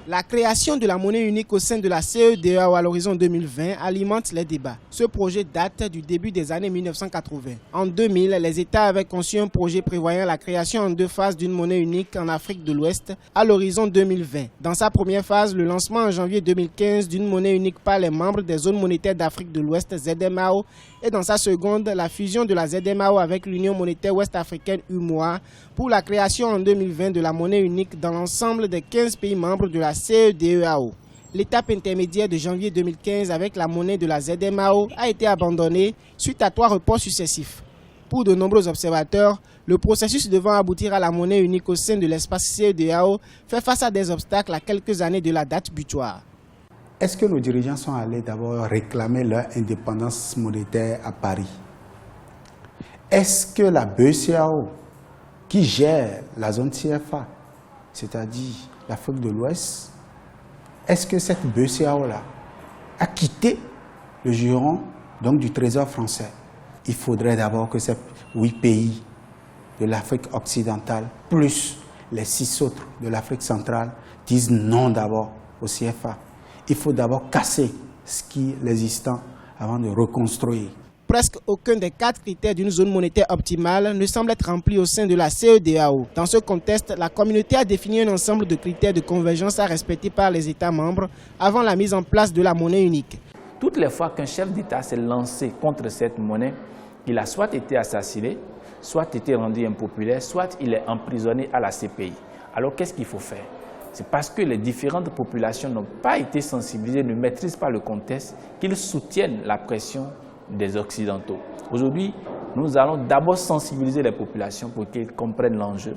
La création de la monnaie unique au sein de la CEDEAO à l'horizon 2020 alimente les débats. Ce projet date du début des années 1980. En 2000, les États avaient conçu un projet prévoyant la création en 2 phases d'une monnaie unique en Afrique de l'Ouest à l'horizon 2020. Dans sa première phase, le lancement en janvier 2015 d'une monnaie unique par les membres des zones monétaires d'Afrique de l'Ouest, ZMAO, et dans sa seconde, la fusion de la ZMAO avec l'Union monétaire ouest-africaine UMOA pour la création en 2020 de la monnaie unique dans l'ensemble des 15 pays membres de la CEDEAO. L'étape intermédiaire de janvier 2015 avec la monnaie de la ZMAO a été abandonnée suite à 3 reports successifs. Pour de nombreux observateurs, le processus devant aboutir à la monnaie unique au sein de l'espace CEDEAO fait face à des obstacles à quelques années de la date butoir. Est-ce que nos dirigeants sont allés d'abord réclamer leur indépendance monétaire à Paris? Est-ce que la BCEAO, qui gère la zone CFA, c'est-à-dire l'Afrique de l'Ouest, est-ce que cette BCEAO-là a quitté le giron donc, du Trésor français? Il faudrait d'abord que ces 8 pays de l'Afrique occidentale, plus les 6 autres de l'Afrique centrale, disent non d'abord au CFA. Il faut d'abord casser ce qui est existant avant de reconstruire. Presque aucun des 4 critères d'une zone monétaire optimale ne semble être rempli au sein de la CEDEAO. Dans ce contexte, la communauté a défini un ensemble de critères de convergence à respecter par les États membres avant la mise en place de la monnaie unique. Toutes les fois qu'un chef d'État s'est lancé contre cette monnaie, il a soit été assassiné, soit été rendu impopulaire, soit il est emprisonné à la CPI. Alors qu'est-ce qu'il faut faire? C'est parce que les différentes populations n'ont pas été sensibilisées, ne maîtrisent pas le contexte, qu'ils soutiennent la pression des Occidentaux. Aujourd'hui, nous allons d'abord sensibiliser les populations pour qu'ils comprennent l'enjeu.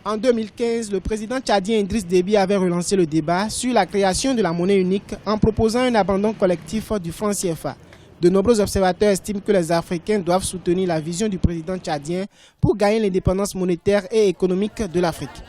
En 2015, le président tchadien Idriss Déby avait relancé le débat sur la création de la monnaie unique en proposant un abandon collectif du franc CFA. De nombreux observateurs estiment que les Africains doivent soutenir la vision du président tchadien pour gagner l'indépendance monétaire et économique de l'Afrique.